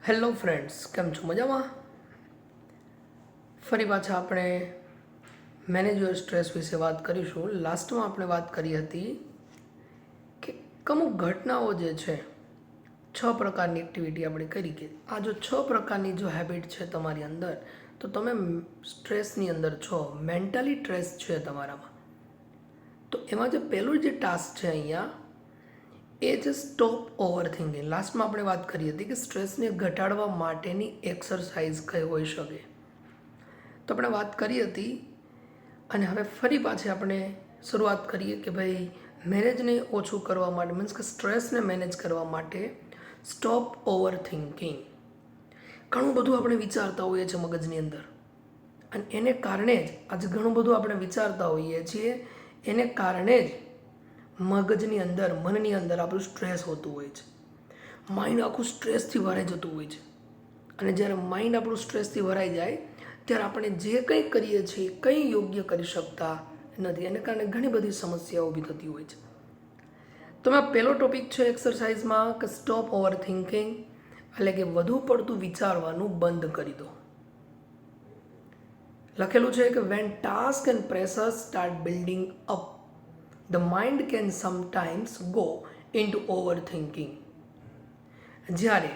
Hello friends, કેમ છો? મજામાં? ફરી પાછા આપણે મેનેજ યોર સ્ટ્રેસ વિશે વાત કરીશું. લાસ્ટમાં આપણે વાત કરી હતી કે અમુક ઘટનાઓ જે છે, 6 પ્રકારની એક્ટિવિટી આપણે કરી કે આ જો 6 પ્રકારની જો હેબિટ છે તમારી અંદર, તો તમે સ્ટ્રેસની અંદર છો, મેન્ટલી સ્ટ્રેસ છે તમારામાં. તો એમાં જે પહેલું જે ટાસ્ક છે અહીંયા, એ છે સ્ટોપ ઓવર થિંકિંગ. લાસ્ટમાં આપણે વાત કરી હતી કે સ્ટ્રેસને ઘટાડવા માટેની એક્સરસાઇઝ કઈ હોઈ શકે, તો આપણે વાત કરી હતી. અને હવે ફરી પાછી આપણે શરૂઆત કરીએ કે ભાઈ મેનેજને ઓછું કરવા માટે, મીન્સ કે સ્ટ્રેસને મેનેજ કરવા માટે સ્ટોપ ઓવર થિંકિંગ. ઘણું બધું આપણે વિચારતા હોઈએ છીએ મગજની અંદર, અને એને કારણે જ આજે ઘણું બધું આપણે વિચારતા હોઈએ છીએ, એને કારણે જ મગજની અંદર, મનની અંદર આપણું સ્ટ્રેસ હોતું હોય છે. માઇન્ડ આખું સ્ટ્રેસથી ભરાઈ જતું હોય છે. અને જ્યારે માઇન્ડ આપણું સ્ટ્રેસથી ભરાઈ જાય ત્યારે આપણે જે કંઈ કરીએ છીએ કંઈ યોગ્ય કરી શકતા નથી. એને કારણે ઘણી બધી સમસ્યાઓ ઊભી થતી હોય છે. તો મેં પહેલો ટોપિક છે એક્સરસાઇઝમાં કે સ્ટોપ ઓવર થિંકિંગ, એટલે કે વધુ પડતું વિચારવાનું બંધ કરી દો. લખેલું છે કે when task and pressure start building up, the mind can sometimes go into overthinking. જ્યારે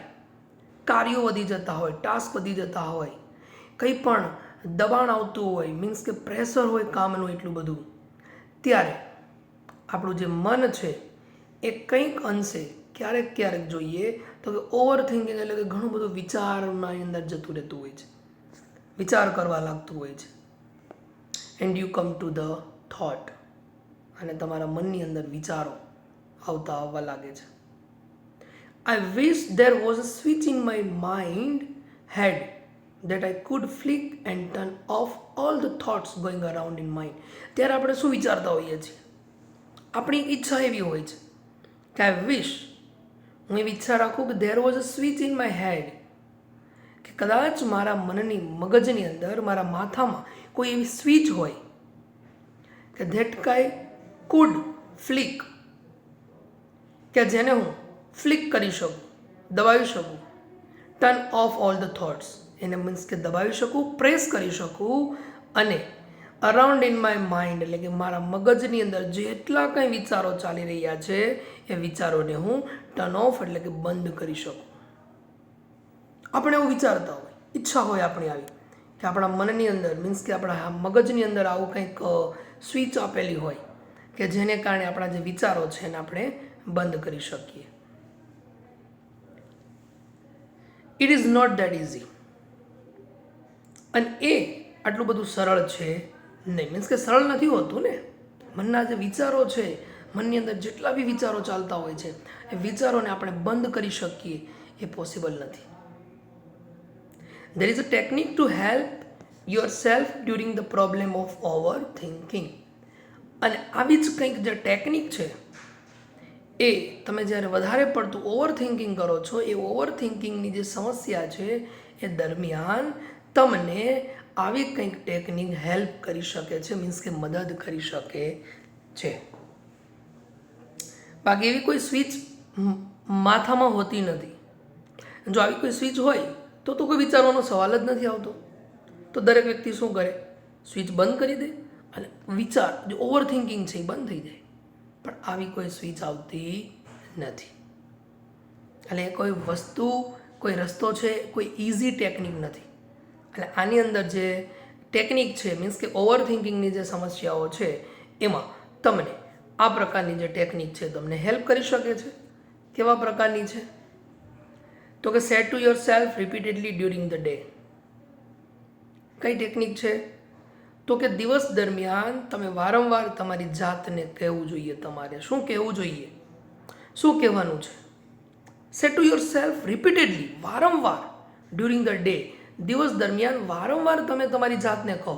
કાર્યો વધી જતા હોય, ટાસ્ક વધી જતા હોય, કંઈ પણ દબાણ આવતું હોય, મીન્સ કે પ્રેશર હોય કામનું એટલું બધું, ત્યારે આપણું જે મન છે એ કંઈક અંશે ક્યારેક ક્યારેક જોઈએ તો કે ઓવર થિંકિંગ, એટલે કે ઘણું બધું વિચારના અંદર જતું રહેતું હોય છે, વિચાર કરવા લાગતું હોય છે. And you come to the thought, અને તમારા મનની અંદર વિચારો આવવા લાગે છે. I wish there was a switch in my mind head that I could flick and turn off all the thoughts going around in mind. ત્યારે આપણે શું વિચારતા હોઈએ છીએ? આપણી ઈચ્છા એવી હોય છે કે આઈ વિશ, હું એવી ઈચ્છા રાખું કે there was a switch in my head, કે કદાચ મારા મનની, મગજની અંદર, મારા માથામાં કોઈ એવી સ્વિચ હોય કે ધેટ કાઈ કુડ ફ્લિક, કે જેને હું ફ્લિક કરી શકું, દબાવી શકું. Turn off all the thoughts, એને મીન્સ કે દબાવી શકું, પ્રેસ કરી શકું, અને અરાઉન્ડ ઇન માય માઇન્ડ, એટલે કે મારા મગજની અંદર જેટલા કંઈ વિચારો ચાલી રહ્યા છે એ વિચારોને હું ટર્ન ઓફ, એટલે કે બંધ કરી શકું. આપણે એવું વિચારતા હોય, ઈચ્છા હોય આપણી આવી કે આપણા મનની અંદર, મીન્સ કે આપણા મગજની અંદર આવું કંઈક સ્વિચ આપેલી હોય કે જેને કારણે આપણા જે વિચારો છે એને આપણે બંધ કરી શકીએ. It is not that easy. અને એ આટલું બધું સરળ છે નહીં, મીન્સ કે સરળ નથી હોતું ને. મનના જે વિચારો છે, મનની અંદર જેટલા બી વિચારો ચાલતા હોય છે, એ વિચારોને આપણે બંધ કરી શકીએ એ પોસિબલ નથી. There is a technique to help yourself during the problem of overthinking. અને આવી જ કંઈક જે ટેકનિક છે, એ તમે જ્યારે વધારે પડતું ઓવર થિંકિંગ કરો છો, એ ઓવર થિંકિંગની જે સમસ્યા છે એ દરમિયાન તમને આવી કંઈક ટેકનિક હેલ્પ કરી શકે છે, મીન્સ કે મદદ કરી શકે છે. બાકી એવી કોઈ સ્વિચ માથામાં હોતી નથી. જો આવી કોઈ સ્વિચ હોય તો કોઈ વિચારવાનો સવાલ જ નથી આવતો. તો દરેક વ્યક્તિ શું કરે? સ્વિચ બંધ કરી દે અને વિચાર, જે ઓવર થિંકિંગ છે એ બંધ થઈ જાય. પણ આવી કોઈ સ્વિચ આવતી નથી. એટલે કોઈ વસ્તુ, કોઈ રસ્તો છે, કોઈ ઇઝી ટેકનિક નથી. એટલે આની અંદર જે ટેકનિક છે, મીન્સ કે ઓવર થિંકિંગની જે સમસ્યાઓ છે, એમાં તમને આ પ્રકારની જે ટેકનિક છે તમને હેલ્પ કરી શકે છે. કેવા પ્રકારની છે? તો કે set to your self repeatedly during the day. કઈ ટેકનિક છે? તો કે દિવસ દરમિયાન તમે વારંવાર તમારી જાતને કહેવું જોઈએ. તમારે શું કહેવું જોઈએ? શું કહેવાનું છે? Set to your self repeatedly, વારંવાર, ડ્યુરિંગ ધ ડે, દિવસ દરમિયાન વારંવાર તમે તમારી જાતને કહો.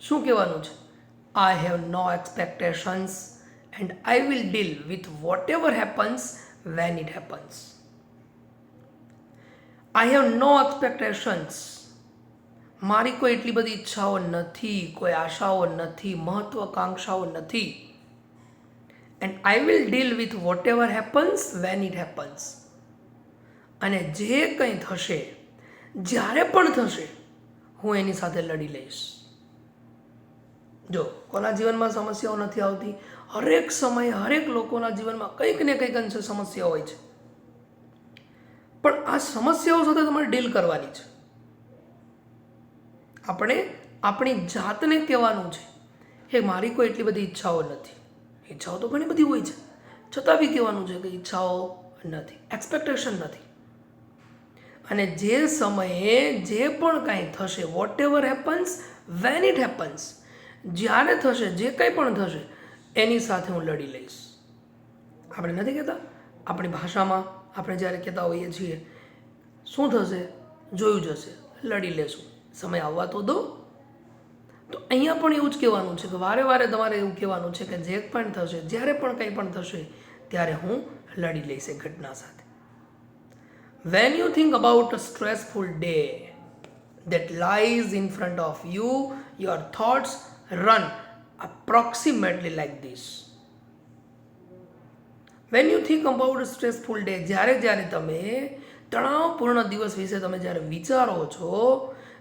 શું કહેવાનું છે? I have no expectations and I will deal with whatever happens when it happens. I have no expectations, મારી કોઈ એટલી બધી ઈચ્છાઓ નથી, કોઈ આશાઓ નથી, મહત્વાકાંક્ષાઓ નથી. And I will deal with whatever happens when it happens, અને જે કંઈ થશે, જ્યારે પણ થશે, હું એની સાથે લડી લઈશ. જો કોના જીવનમાં સમસ્યાઓ નથી આવતી? હરેક સમયે હરેક લોકોના જીવનમાં કંઈક ને કંઈક અંશે સમસ્યાઓ હોય છે, પણ આ સમસ્યાઓ સાથે તમારે ડીલ કરવાની છે. આપણે આપણી જાતને કહેવાનું છે કે મારી કોઈ એટલી બધી ઈચ્છાઓ નથી. ઈચ્છાઓ તો ઘણી બધી હોય છે, છતાં બી કહેવાનું છે કે ઈચ્છાઓ નથી, એક્સપેક્ટેશન નથી. અને જે સમયે જે પણ કાંઈ થશે, whatever happens, when it happens, જ્યારે થશે, જે કંઈ પણ થશે, એની સાથે હું લડી લઈશ. આપણે નથી કહેતા આપણી ભાષામાં, આપણે જ્યારે કહેતા હોઈએ છીએ, શું થશે જોયું જશે, લડી લેશું, સમય આવવા તો દો. તો અહીંયા પણ એવું જ કહેવાનું છે કે વારે વારે તમારે એવું કહેવાનું છે કે જે પણ થશે, જ્યારે પણ કંઈ પણ થશે, ત્યારે હું લડી લઈશ એ ઘટના સાથે. When you think about a stressful day that lies in front of you, your thoughts run approximately like this. When you think about a stressful day, જ્યારે જ્યારે તમે તણાવપૂર્ણ દિવસ વિશે તમે જ્યારે વિચારો છો,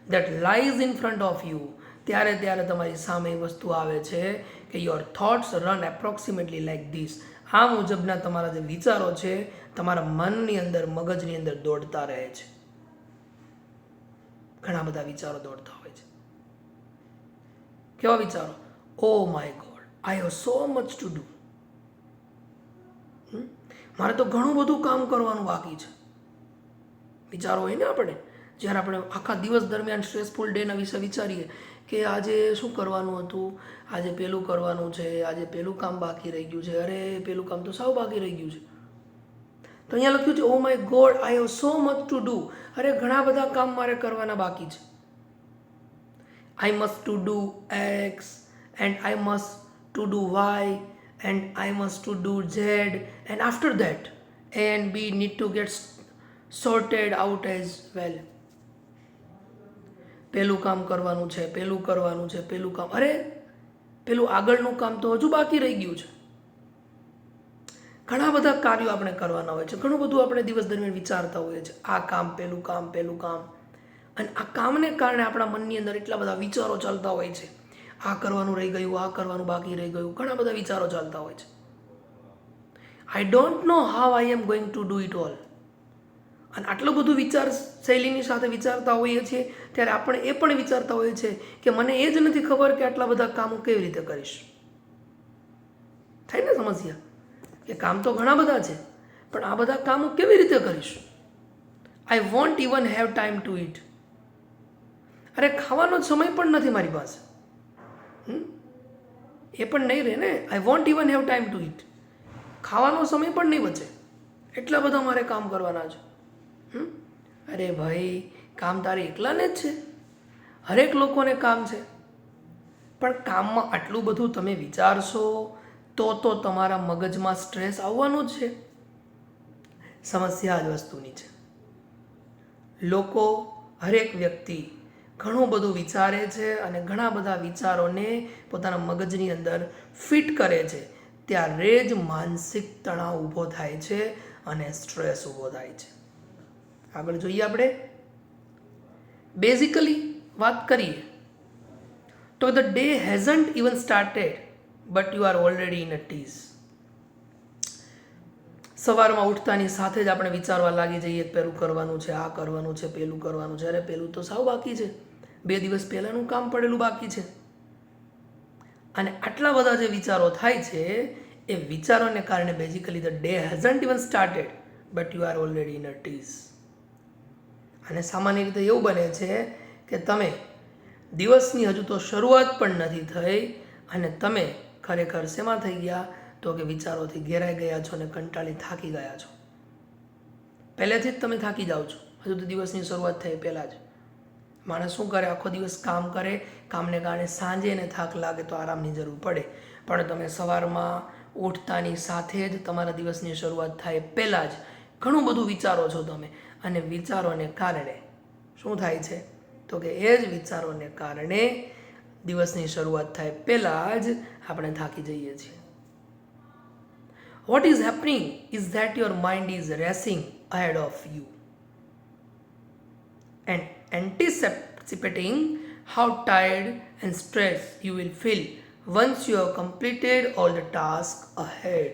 that lies in front of you, ત્યારે ત્યારે તમારી સામે વસ્તુ આવે છે કે your thoughts run approximately like this. આ મુજબના તમારા જે વિચારો છે તમારા મનની અંદર, મગજની અંદર દોડતા રહે છે. ઘણા બધા વિચારો દોડતા હોય છે. કેવા વિચારો? ઓ my god, I have so much to do. મારે તો ઘણું બધું કામ કરવાનું બાકી છે. વિચારો હોય ને આપણે, જ્યારે આપણે આખા દિવસ દરમિયાન સ્ટ્રેસફુલ ડેના વિશે વિચારીએ કે આજે શું કરવાનું હતું, આજે પેલું કરવાનું છે, આજે પેલું કામ બાકી રહી ગયું છે, અરે પેલું કામ તો સાવ બાકી રહી ગયું છે. તો અહીંયા લખ્યું છે oh my god, I have so much to do. અરે ઘણા બધા કામ મારે કરવાના બાકી છે. I must to do X and I must to do Y and I must to do Z and after that A and B need to get sorted out as well. પેલું કામ કરવાનું છે, પેલું કરવાનું છે, પેલું કામ, અરે પેલું આગળનું કામ તો હજુ બાકી રહી ગયું છે. ઘણા બધા કાર્યો આપણે કરવાના હોય છે, ઘણું બધું આપણે દિવસ દરમિયાન વિચારતા હોઈએ છીએ, આ કામ, પેલું કામ, પેલું કામ. અને આ કામને કારણે આપણા મનની અંદર એટલા બધા વિચારો ચાલતા હોય છે, આ કરવાનું રહી ગયું, આ કરવાનું બાકી રહી ગયું, ઘણા બધા વિચારો ચાલતા હોય છે. I don't know how I am going to do it all. અને આટલું બધું વિચાર શૈલીની સાથે વિચારતા હોઈએ છીએ ત્યારે આપણે એ પણ વિચારતા હોઈએ છીએ કે મને એ જ નથી ખબર કે આટલા બધા કામો કેવી રીતે કરીશ. થાય ને સમસ્યા કે કામ તો ઘણા બધા છે, પણ આ બધા કામો કેવી રીતે કરીશ? I want even have time to it. અરે ખાવાનો સમય પણ નથી મારી પાસે. એ પણ નહીં રહે ને. I want even have time to it. ખાવાનો સમય પણ નહીં બચે, એટલા બધા મારે કામ કરવાના છે. અરે ભાઈ, કામ તારે એકલાને જ છે? હરેક લોકોને કામ છે, પણ કામમાં આટલું બધું તમે વિચારશો તો તમારા મગજમાં સ્ટ્રેસ આવવાનું જ છે. સમસ્યા જ વસ્તુની છે. લોકો, હરેક વ્યક્તિ ઘણું બધું વિચારે છે અને ઘણા બધા વિચારોને પોતાના મગજની અંદર ફિટ કરે છે, ત્યારે જ માનસિક તણાવ ઊભો થાય છે અને સ્ટ્રેસ ઊભો થાય છે. આગળ જોઈએ આપણે. બેઝિકલી વાત કરીએ તો the day hasn't even started but you are already in a tease. સવારમાં ઉઠતાની સાથે જ આપણે વિચારવા લાગી જઈએ કે પેલું કરવાનું છે, આ કરવાનું છે, પેલું કરવાનું છે, અરે પેલું તો સાવ બાકી છે, 2 દિવસ પહેલાંનું કામ પડેલું બાકી છે. અને આટલા બધા જે વિચારો થાય છે એ વિચારોને કારણે basically the day hasn't even started but you are already in a tease. અને સામાન્ય રીતે એવું બને છે કે તમે દિવસની હજુ તો શરૂઆત પણ નથી થઈ અને તમે ખરેખર શેમાં થઈ ગયા તો કે વિચારોથી ઘેરાઈ ગયા છો અને કંટાળી થાકી ગયા છો. પહેલેથી જ તમે થાકી જાઓ છો, હજુ તો દિવસની શરૂઆત થઈ પહેલાં જ. માણસ શું કરે, આખો દિવસ કામ કરે, કામને કારણે સાંજે એને થાક લાગે તો આરામની જરૂર પડે, પણ તમે સવારમાં ઉઠતાની સાથે જ તમારા દિવસની શરૂઆત થાય પહેલાં જ ઘણું બધું વિચારો છો તમે. અને વિચારોને કારણે શું થાય છે તો કે એ જ વિચારોને કારણે દિવસની શરૂઆત થાય પહેલાં જ આપણે થાકી જઈએ છીએ. What is happening is that your mind is racing ahead of you. and anticipating how tired and stressed you will feel once you have completed all the tasks ahead.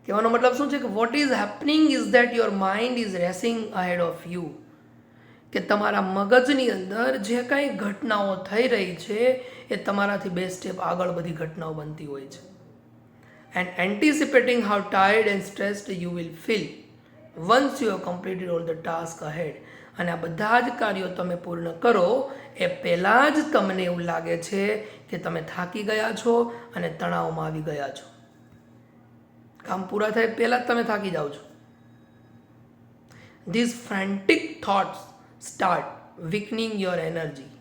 કહેવાનો મતલબ શું છે કે what is happening is that your mind is racing ahead of you, કે તમારા મગજની અંદર જે કાંઈ ઘટનાઓ થઈ રહી છે એ તમારાથી 2 સ્ટેપ આગળ બધી ઘટનાઓ બનતી હોય છે. And anticipating how tired and stressed you will feel once you have completed all the task ahead. અને આ બધા જ કાર્યો તમે પૂર્ણ કરો એ પહેલાં જ તમને એવું લાગે છે કે તમે થાકી ગયા છો અને તણાવમાં આવી ગયા છો. કામ પૂરા થાય પહેલાં જ તમે થાકી જાઓ છો. This frantic thoughts start weakening your energy.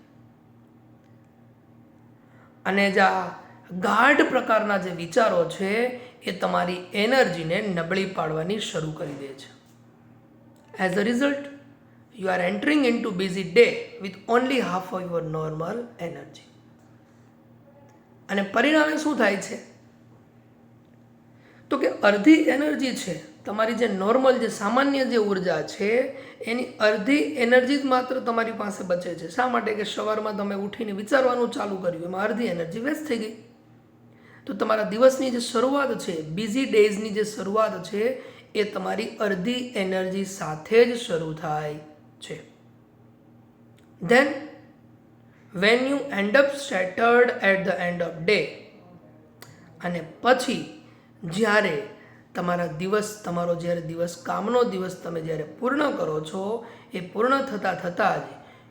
અને જે આ ગાઢ પ્રકારના જે વિચારો છે એ તમારી એનર્જીને નબળી પાડવાની શરૂ કરી દે છે. As a result you are entering into busy day with only half of your normal energy. અને પરિણામે શું થાય છે તો કે અડધી એનર્જી છે તમારી, જે નોર્મલ જે સામાન્ય જે ઉર્જા છે એની અડધી એનર્જી જ માત્ર તમારી પાસે બચે છે. શા માટે? કે સવારમાં તમે ઉઠીને વિચારવાનું ચાલુ કર્યું, એમાં અડધી એનર્જી વેસ્ટ થઈ ગઈ. તો તમારા દિવસની જે શરૂઆત છે, બિઝી ડેઝની જે શરૂઆત છે એ તમારી અડધી એનર્જી સાથે જ શરૂ થાય છે. Then when you end up shattered at the end of day, અને પછી જ્યારે તમારો જ્યારે દિવસ, કામનો દિવસ તમે જ્યારે પૂર્ણ કરો છો એ પૂર્ણ થતાં જ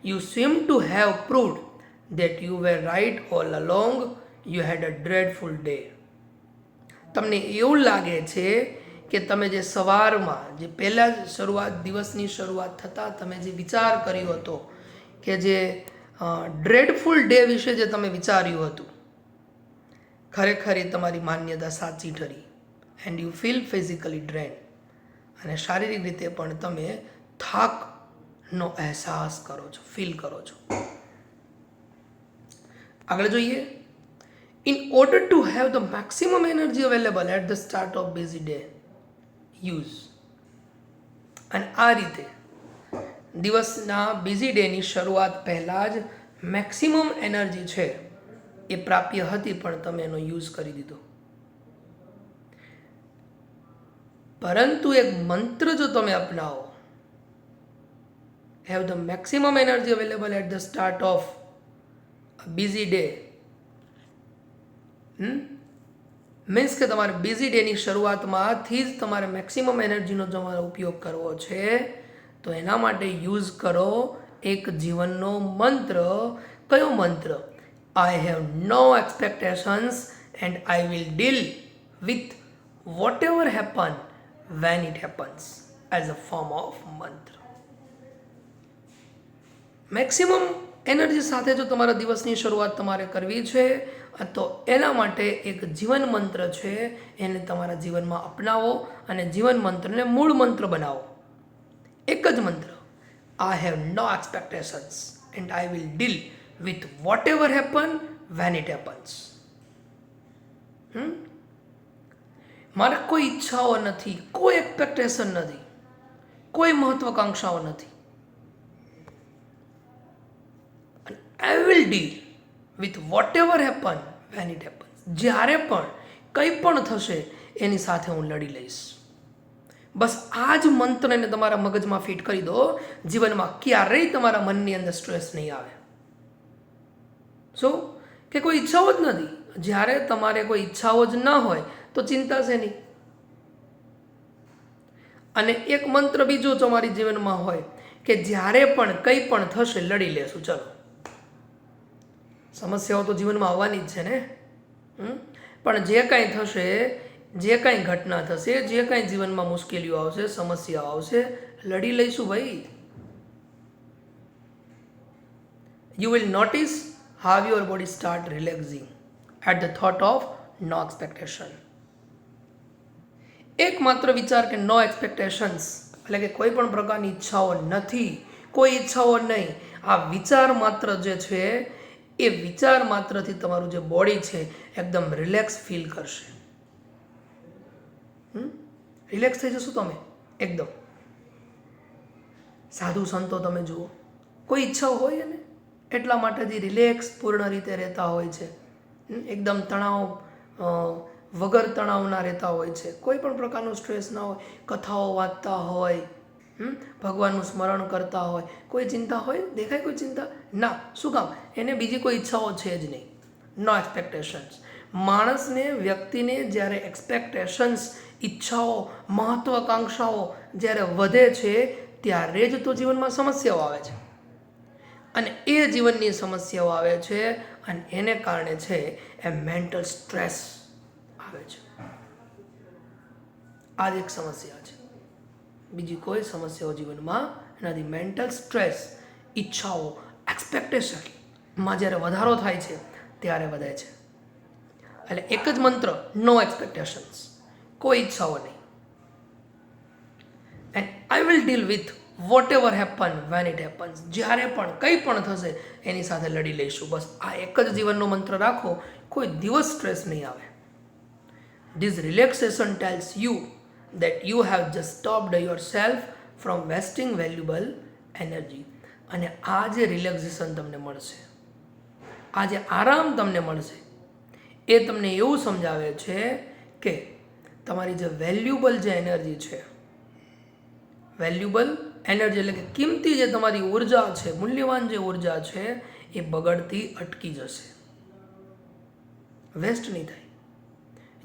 you seem to have proved that you were right all along, you had a dreadful day. તમને એવું લાગે છે કે તમે જે સવારમાં જે પહેલાં જ દિવસની શરૂઆત થતાં તમે જે વિચાર કર્યો હતો, કે જે ડ્રેડફુલ ડે વિશે જે તમે વિચાર્યું હતું, ખરેખર એ તમારી માન્યતા સાચી ઠરી. And you feel physically drain, અને શારીરિક રીતે પણ તમે થાકનો અહેસાસ કરો છો, ફીલ કરો છો. આગળ જોઈએ. In order to have the maximum energy available at the start of busy day, use. અને આ રીતે દિવસના બિઝી ડેની શરૂઆત પહેલાં જ મેક્સિમમ એનર્જી છે એ પ્રાપ્ય હતી પણ તમે એનો યુઝ કરી દીધો. પરંતુ એક મંત્ર જો તમે અપનાવો, have the maximum energy available at the start of busy day, means કે તમારે બિઝી ડેની શરૂઆતમાંથી જ તમારે મેક્સિમમ એનર્જીનો તમારે ઉપયોગ કરવો છે, તો એના માટે યુઝ કરો એક જીવનનો મંત્ર. કયો મંત્ર? I have no expectations and I will deal with whatever happen when it happens, as a form of મંત્ર. મેક્સિમમ એનર્જી સાથે જો તમારા દિવસની શરૂઆત તમારે કરવી છે તો એના માટે એક જીવન મંત્ર છે, એને તમારા જીવનમાં અપનાવો અને જીવન મંત્રને મૂળ મંત્ર બનાવો. એક જ મંત્ર, I have no expectations and I will deal with whatever happen when it happens. મારે કોઈ ઈચ્છાઓ નથી, કોઈ એક્સપેક્ટેશન નથી, કોઈ મહત્વાકાંક્ષાઓ નથી. આઈ will deal with whatever happen when it happens. જ્યારે પણ કંઈ પણ થશે એની સાથે હું લડી લઈશ. બસ આ જ મંત્રને તમારા મગજમાં ફિટ કરી દો, જીવનમાં ક્યારેય તમારા મનની અંદર સ્ટ્રેસ નહીં આવે. શું કે કોઈ ઈચ્છાઓ જ નથી? જ્યારે તમારે કોઈ ઈચ્છાઓ જ ન હોય તો ચિંતા છે નહીં. અને એક મંત્ર બીજો તમારી જીવનમાં હોય કે જ્યારે પણ કંઈ પણ થશે લડી લેશું. ચલો, સમસ્યાઓ તો જીવનમાં આવવાની જ છે ને, પણ જે કાંઈ થશે, જે કાંઈ ઘટના થશે, જે કાંઈ જીવનમાં મુશ્કેલીઓ આવશે, સમસ્યાઓ આવશે, લડી લઈશું ભાઈ. You will notice how your body start relaxing at the thought of no expectation. એકમાત્ર વિચાર કે નો એક્સપેક્ટેશન્સ, એટલે કે કોઈ પણ પ્રકારની ઈચ્છાઓ નથી, કોઈ ઈચ્છાઓ નહીં. આ વિચાર માત્ર જે છે એ વિચાર માત્રથી તમારું જે બોડી છે એકદમ રિલેક્સ ફીલ કરશે. રિલેક્સ થઈ જશો તમે એકદમ. સાધુ સંતો તમે જુઓ, કોઈ ઈચ્છા હોય ને એટલા માટે જે રિલેક્સ પૂર્ણ રીતે રહેતા હોય છે, એકદમ તણાવ વગર તણાવના રહેતા હોય છે, કોઈ પણ પ્રકારનો સ્ટ્રેસ ના હોય, કથાઓ વાંચતા હોય, ભગવાનનું સ્મરણ કરતા હોય, કોઈ ચિંતા હોય દેખાય કોઈ ચિંતા ના? શું કામ? એને બીજી કોઈ ઈચ્છાઓ છે જ નહીં. નો એક્સપેક્ટેશન્સ. માણસને, વ્યક્તિને જ્યારે એક્સપેક્ટેશન્સ, ઈચ્છાઓ, મહત્વાકાંક્ષાઓ જ્યારે વધે છે ત્યારે જ તો જીવનમાં સમસ્યાઓ આવે છે. અને એ જીવનની સમસ્યાઓ આવે છે અને એને કારણે છે એ મેન્ટલ સ્ટ્રેસ આવે છે. આ જ એક સમસ્યા છે, બીજી કોઈ સમસ્યાઓ જીવનમાં નથી. મેન્ટલ સ્ટ્રેસ, ઈચ્છાઓ, એક્સપેક્ટેશનમાં જ્યારે વધારો થાય છે ત્યારે વધે છે. એટલે એક જ મંત્ર, નો એક્સપેક્ટેશન્સ, કોઈ ઈચ્છાઓ નહીં. And I will deal with whatever happen when it happens. જ્યારે પણ કંઈ પણ થશે એની સાથે લડી લઈશું. બસ આ એક જ જીવનનો મંત્ર રાખો, કોઈ દિવસ સ્ટ્રેસ નહીં આવે. This relaxation tells you that you have just stopped yourself from wasting valuable energy. અને આ જે રિલેક્સેશન તમને મળશે, આ જે આરામ તમને મળશે, એ તમને એવું સમજાવે છે કે તમારી જે વેલ્યુબલ જે એનર્જી છે, વેલ્યુબલ એનર્જી એટલે કે કિંમતી જે તમારી ઉર્જા છે, મૂલ્યવાન જે ઉર્જા છે, એ બગડતી અટકી જશે, વેસ્ટ નહીં થાય.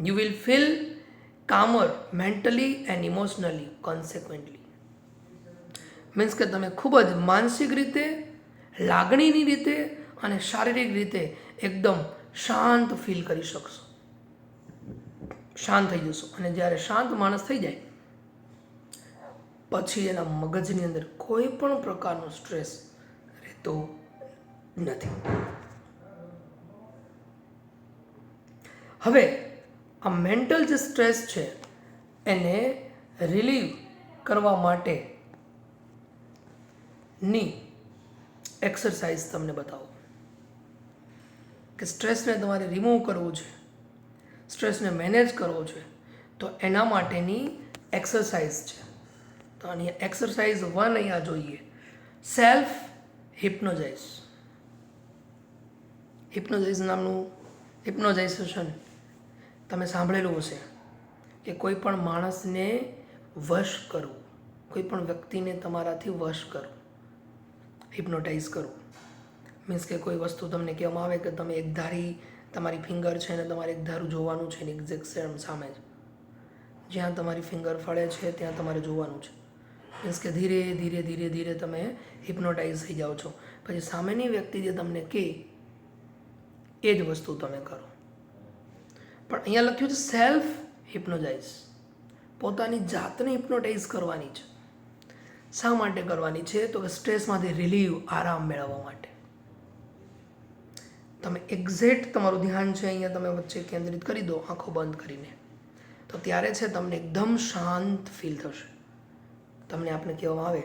You will feel calmer mentally and emotionally consequently. Means કે તમે ખૂબ જ માનસિક રીતે, લાગણીની રીતે અને શારીરિક રીતે એકદમ શાંત ફીલ કરી શકશો, શાંત થઈ જશો. અને જ્યારે શાંત માણસ થઈ જાય પછી એના મગજની અંદર કોઈ પણ પ્રકારનો સ્ટ્રેસ રહેતો નથી. હવે આ મેન્ટલ જે સ્ટ્રેસ છે એને રિલીવ કરવા માટેની એક્સરસાઇઝ તમને બતાવો કે સ્ટ્રેસને તમારે રિમૂવ કરવું છે, સ્ટ્રેસને મેનેજ કરવો છે, તો એના માટેની એક્સરસાઇઝ છે. તો આની એક્સરસાઇઝ 1 અહીંયા જોઈએ, સેલ્ફ હિપ્નોજાઇઝ. હિપ્નોજાઇઝ નામનું હિપ્નોજાઇઝેશન તમે સાંભળેલું હશે કે કોઈ પણ માણસને વશ કરવું, કોઈ પણ વ્યક્તિને તમારાથી વશ કરવું, હિપ્નોટાઇઝ કરવું. મીન્સ કે કોઈ વસ્તુ તમને કહેવામાં આવે કે તમે એક ધારી તમારી ફિંગર છે ને તમારે એક ધારું જોવાનું છે ને એક્ઝેક્ટ સામે જ જ્યાં તમારી ફિંગર ફળે છે ત્યાં તમારે જોવાનું છે. મીન્સ કે ધીરે ધીરે ધીરે ધીરે તમે હિપ્નોટાઇઝ થઈ જાઓ છો. પછી સામેની વ્યક્તિ જે તમને કહે એ જ વસ્તુ તમે કરો. પણ અહીંયા લખ્યું છે સેલ્ફ હિપ્નોટાઇઝ, પોતાની જાતને હિપ્નોટાઇઝ કરવાની છે. શા માટે કરવાની છે? તો કે સ્ટ્રેસમાંથી રિલીવ, આરામ મેળવવા માટે. તમે એક્ઝેક્ટ તમારું ધ્યાન છે અહીંયા તમે વચ્ચે કેન્દ્રિત કરી દો આંખો બંધ કરીને, તો ત્યારે છે તમને એકદમ શાંત ફીલ થશે. તમને આપણે કહેવામાં આવે